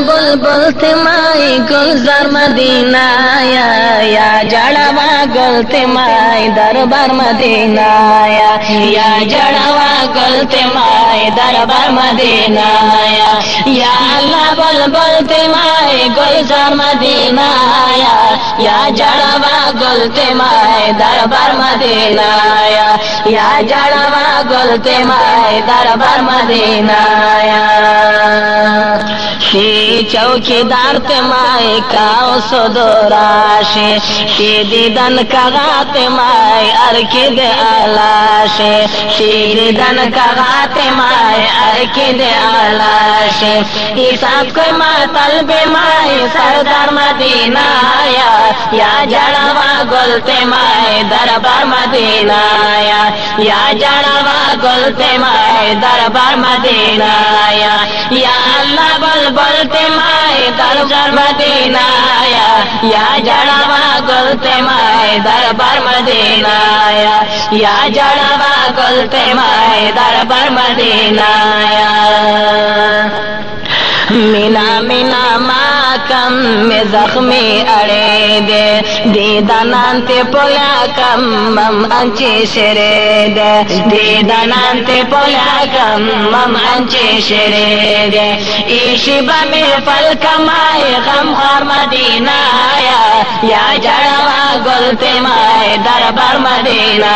बुलबुल तिमाई गुलजार Medina या जड़वा गुल तिमाई दरबार मदीना या जड़वा गुल तिमाई दरबार मदीना या अल्लाह बुलबुल तिमाई गुलजार मदीना या जड़वा गुल तिमाई दरबार मदीना या जड़वा गुल तिमाई दरबार मदीना चौकीदार तिमाई काओ सुदोराशे दीदन कगात माय अर्किद आलाशे दीदन कगात माय अर्किद आलाशे हिसाब को मातल बेमाय सरदार मदीना या जड़वा गुलते माय दरबार मदीना या जड़वा गुलते माय दरबार मदीना या अल्लाह बुलबुल तिमाई दरबार मदीना या जड़वा गुल तिमाई दरबार मदीना या जड़वा गुल तिमाई दरबार मदीना मीना मीना माकम में जख्मी अड़े दे दीदानांते पोला कम मम अंचे शरे दे दीदानांते पोला कम मम अंचे शरे दे ईशिबा में फल कमाए गम खार मदीना या जड़वा गुल तिमाई दरबार मदीना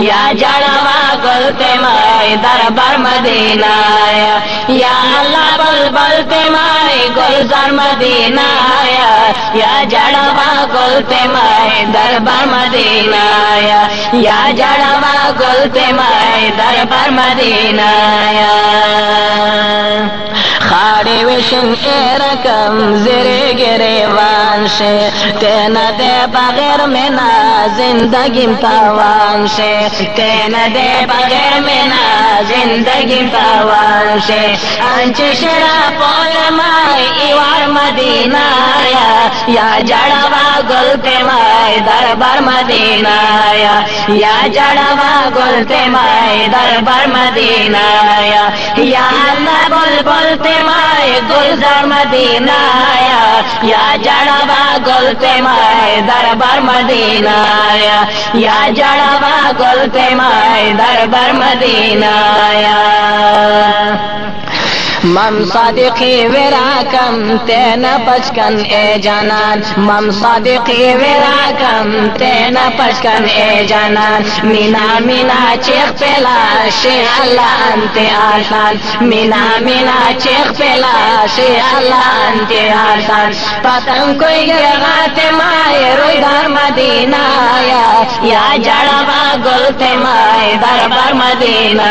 या जड़वा गुल तिमाई दरबार मदीना या अल्लाह बुलबुल तिमाई गुलजार मदीना या जड़वा गुल तिमाई दरबार मदीना या जड़वा गुल तिमाई दरबार मदीना खाड़े विशन रकम ज़रे गिरेवान से तेना दे बगैर में ना जिंदगी तावान से तेना दे बगैर में ना जिंदगी तावान से अंचे शरा पोल माई इवार मदीना या जड़वा गुल तिमाई दरबार मदीना या जड़वा गुल तिमाई दरबार मदीना या अल्लाह बुलबुल तिमाई गुलजार मदीना या जड़वा गुल तिमाई दरबार मदीना या जड़वा गुल तिमाई दरबार मदीना मम सादिकी विराकम तेना पचकन ए जानान मम सादिकी विराकम तेना पचकन ए जानान मीना मीना चेख पेला शे अल्लाह अंते आसान मीना मीना चेख पेला शे अल्लाह अंते आसान पतंग कोई गिराते माए रोईदार मदीना या जड़वा गुल तिमाई दरबार मदीना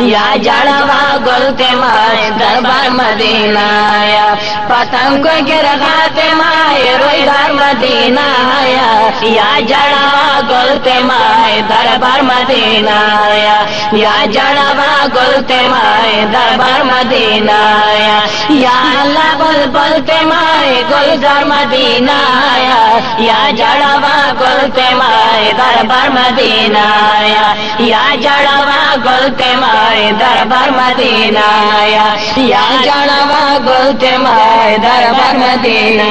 या जड़वा गुल तिमाई दरबार मदीना पतंग को गिरगाते माए रोईदार मदीना या जड़वा गुल तिमाई दरबार मदीना या जड़वा गुल तिमाई दरबार मदीना या अल्लाह बुलबुल तिमाई गुलजार मदीना या जड़वा गुल तिमाई दरबार मदीना या जड़वा गुल तिमाई दरबार मदीना या जड़वा गुल तिमाई दरबार मदीना।